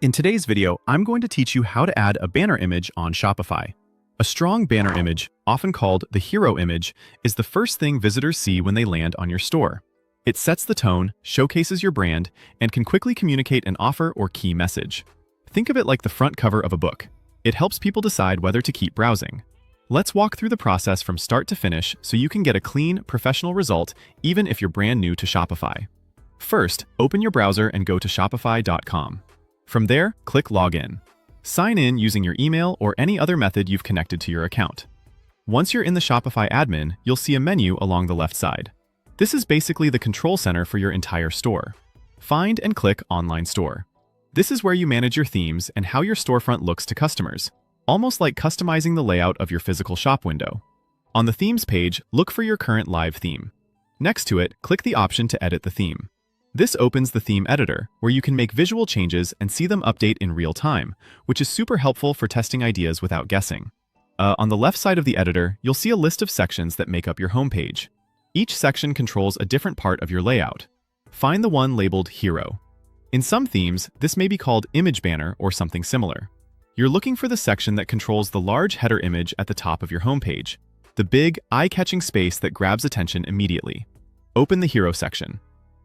In today's video, I'm going to teach you how to add a banner image on Shopify. A strong banner image, often called the hero image, is the first thing visitors see when they land on your store. It sets the tone, showcases your brand, and can quickly communicate an offer or key message. Think of it like the front cover of a book. It helps people decide whether to keep browsing. Let's walk through the process from start to finish so you can get a clean, professional result even if you're brand new to Shopify. First, open your browser and go to shopify.com. From there, click Login. Sign in using your email or any other method you've connected to your account. Once you're in the Shopify admin, you'll see a menu along the left side. This is basically the control center for your entire store. Find and click Online Store. This is where you manage your themes and how your storefront looks to customers, almost like customizing the layout of your physical shop window. On the Themes page, look for your current live theme. Next to it, click the option to edit the theme. This opens the theme editor, where you can make visual changes and see them update in real time, which is super helpful for testing ideas without guessing. On the left side of the editor, you'll see a list of sections that make up your homepage. Each section controls a different part of your layout. Find the one labeled Hero. In some themes, this may be called Image Banner or something similar. You're looking for the section that controls the large header image at the top of your homepage, the big, eye-catching space that grabs attention immediately. Open the Hero section.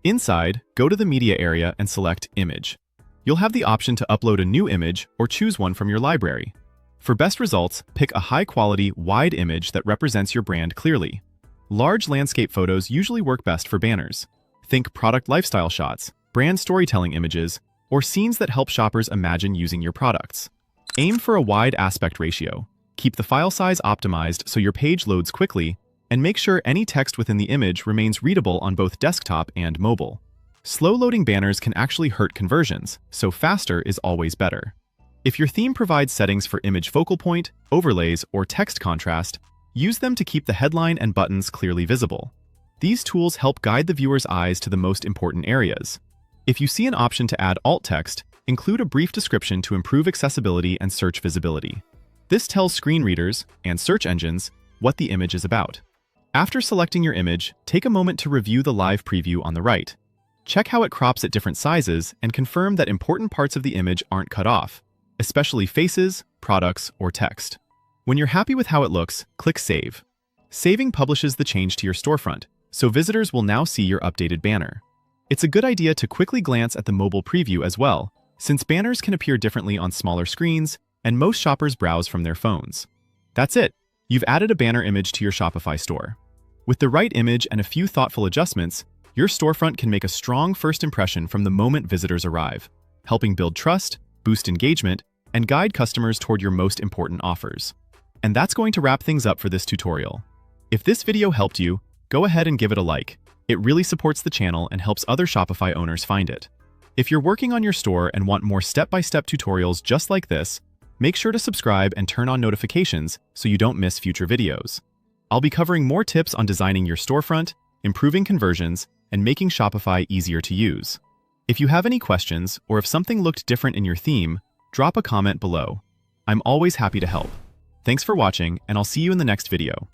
Inside, go to the media area and select Image. You'll have the option to upload a new image or choose one from your library. For best results, pick a high-quality, wide image that represents your brand clearly. Large landscape photos usually work best for banners. Think product lifestyle shots, brand storytelling images, or scenes that help shoppers imagine using your products. Aim for a wide aspect ratio. Keep the file size optimized so your page loads quickly, and make sure any text within the image remains readable on both desktop and mobile. Slow-loading banners can actually hurt conversions, so faster is always better. If your theme provides settings for image focal point, overlays, or text contrast, use them to keep the headline and buttons clearly visible. These tools help guide the viewer's eyes to the most important areas. If you see an option to add alt text, include a brief description to improve accessibility and search visibility. This tells screen readers and search engines what the image is about. After selecting your image, take a moment to review the live preview on the right. Check how it crops at different sizes and confirm that important parts of the image aren't cut off, especially faces, products, or text. When you're happy with how it looks, click Save. Saving publishes the change to your storefront, so visitors will now see your updated banner. It's a good idea to quickly glance at the mobile preview as well, since banners can appear differently on smaller screens, and most shoppers browse from their phones. That's it. You've added a banner image to your Shopify store. With the right image and a few thoughtful adjustments, your storefront can make a strong first impression from the moment visitors arrive, helping build trust, boost engagement, and guide customers toward your most important offers. And that's going to wrap things up for this tutorial. If this video helped you, go ahead and give it a like. It really supports the channel and helps other Shopify owners find it. If you're working on your store and want more step-by-step tutorials just like this, make sure to subscribe and turn on notifications so you don't miss future videos. I'll be covering more tips on designing your storefront, improving conversions, and making Shopify easier to use. If you have any questions or if something looked different in your theme, drop a comment below. I'm always happy to help. Thanks for watching, and I'll see you in the next video.